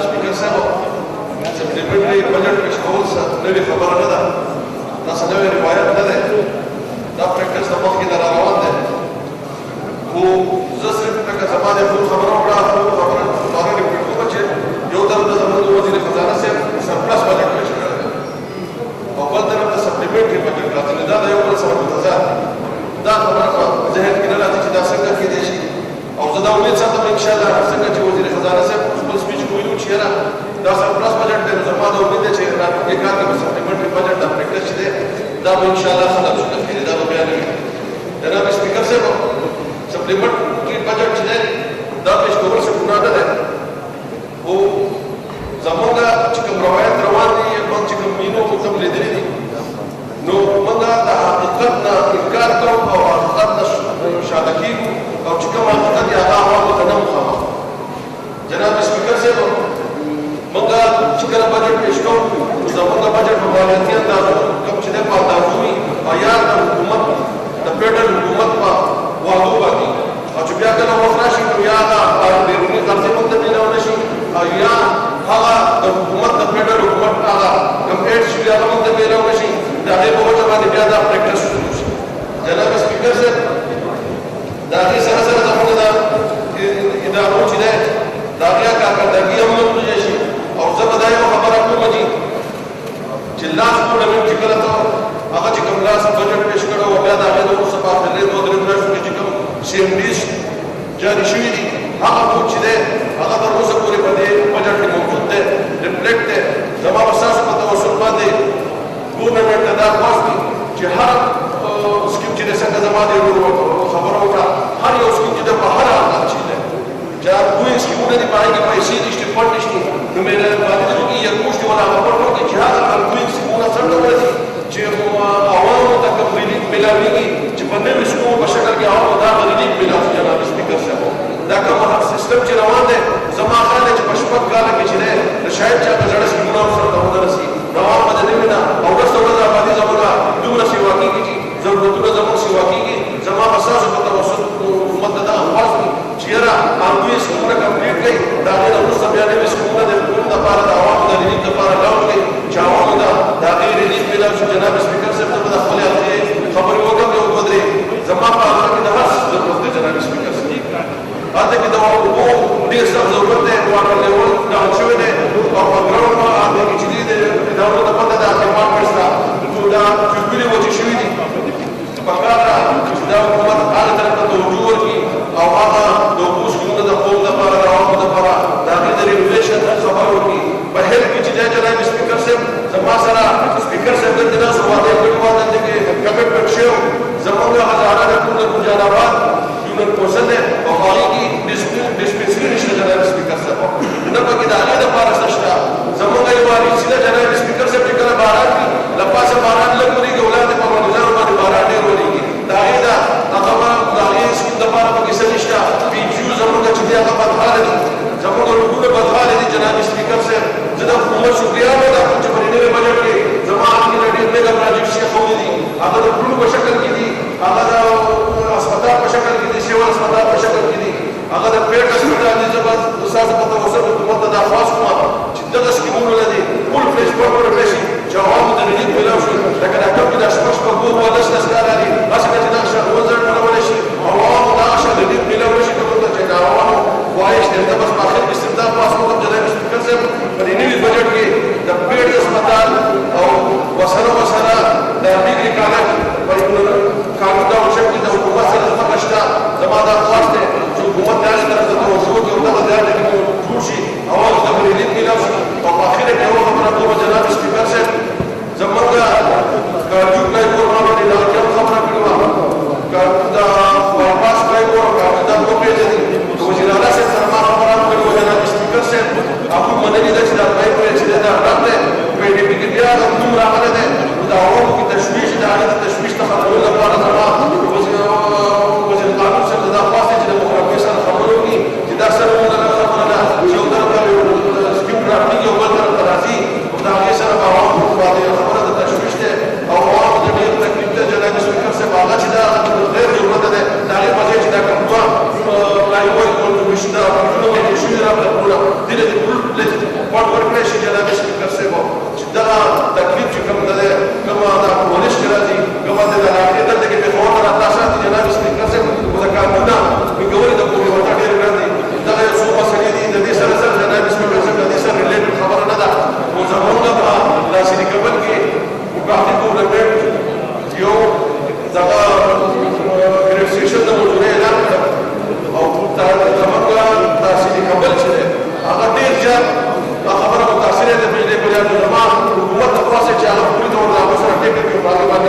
سپیکر صاحب سپلیمنټري بجټ پیش کول څه نوې خبره نه ده، دا څه نوې روایت نه ده، دا پریکټس د مخکې نه روان دی. خو زه صرف لکه زما د خبره وکړه خبره هغه ریپیټ کوم چې یو طرف ته زموږ وزیر خزانه صاحب سرپلس بجټ پیش کړی دی او بل طرف ته سپلیمنټري بجټ راځي، دا د یو بل سره متضاد دا خبره په ذهن کې نه راځي چې دا څنګه کېدای شي. او زه دا امید ساتم انشاءالله څنګه چې وزیر خزانه صاحب خپل سپیچ کې ویلو چې یاره دا سرپلس بجټ دی، نو زما دا امید دی چې راتلونکي کال کې به سپلیمنټري بجټ دا پریکټس چې دی دا به انشاءالله ختم شي، تفصیلي دا به بیا نه وي. جناب سپیکر صاحب سپلیمنټري بجټ چې دی دا پیش کول څه ګناه نه دی، خو زموږ چې کوم روایت روان دي موږ چې کوم وینو کوم لیدلي دي نو موږ د حقیقت نه انکار کوو او حقیقت نه شاته کېږو او چې کوم حقیقت یې هغه عوامو ته نه مخامخ. جناب سپیکر صاحب موږ چې کله بجټ پیش کوو نو زموږ بجټ په مالیاتي اندازو کوم چې دی په اندازو وي او یا د حکومت د فیډرل حکومت په وعدو باندې او چې بیا کله وخت راشي نو یا هغه بیروني قرضې موږ ته میلاو نه شي او یا هغه د حکومت د فیډرل حکومت هغه کوم ایډ شي هغه موږ ته میلاو نه شي، د هغې په وجه باندې بیا دا پریکټس شروع شي. جناب سپیکر صاحب د هغې سره سره زموږ د ادارو چې دی د هغې کارکردګي هم نه ولیدلی شي. او زه به دا یوه خبره کوم چې لاس ټورنمنټ چې کله ته هغه چې کوم لاس بجټ پیش کړی او بیا د هغې نه وروسته په آخرنۍ 2-3 میاشتو کې چې کوم سیمډیز جاري شوي دي هغه ټول چې دی هغه تر اوسه پورې په دې بجټ کې موجود دی، ریفلیکټ دی. زما به ستاسو په توسل باندې ګورنمنټ ته دا خواست دي چې هر سکیم چې دی څنګه زما د خبره وکړه هر یو سکیم چې دی په هر حالت چې دی چې کوئی سکیمونه دي په هغې کې پیسې نشته فنډ نشته نو مېلمانځلو کې یا کوشت ولا هغه فنډ وکړي چې هغه کوئی سکیمونه څه ډول دي چې عوامو ته کوم ریلیف میلاوېږي چې په نوي سکیمو په شکل کې عوامو ته هغه ریلیف میلاو شي. جناب سپیکر صاحب دا کوم سیستم چې روان دی زما خیال دی چې په شپږ کاله کې چې دی شاید چې هغه زړه سکیمونه ورسره ته ونه رسي نو عوام به د نوي نه او ورځ ورځ ابادي زموږ دومره سیوا کېږي چې ضرورتونه زموږ سیوا کېږي. زما به ستاسو په توسل حکومت ته دغه خواست وي چې یاره هغوی سکیمونه کمپلیټ کړئ، د هغې نه وروسته بیا نوي سکیمونه د حکومت لپاره د عوامو د ریلیف لپاره لاunch کړئ چې عوامو ته د هغې ریلیف میلاو شي. جناب سپیکر صاحب ته به د خپلې هغې خبرې وکړم یو دوه درې زما په هغه کې د هر څه ضرورت دی. جناب سپیکر صاحب هلته کې د اوبو ډېر سخت ضرورت دی، واټر لیول ډاون شوی دی او په ګراونډ په هغې کې چې دي د ادارو ته پته ده ډپارټمنټس ته دا فیوزونه وچې شوي دي. پکار ده چې دا حکومت هغې طرف ته توجه وکړي او هغه د اوبو سکیمونه د قوم لپاره د عوامو لپاره د هغې د ریګولیشن خبره وکړي. په هیلپ کې چې دی جناب سپیکر صاحب زما سره سپیکر صاحب دلته داسې وعده کړې وه دلته کې کمیټمنټ شوی و زموږ هزاره د ټول د ګلجاناباد یونین پوزل دی او هغې کې ډسپنسري نشته. جناب سپیکر صاحب نه پکې د هغې لپاره تحصیلي کول کې مقاطع ګورنمنټ یو دغه ګریفسیشن د موضوع اعلان کړ او زموږ تحصیلي کول چې دی هغه ډېر زیات دا خبره متاثره ده بجلی کلیات زما حکومت د پاسه چې هغه پوری ډول د هغو سره ټیکل کوي په هغې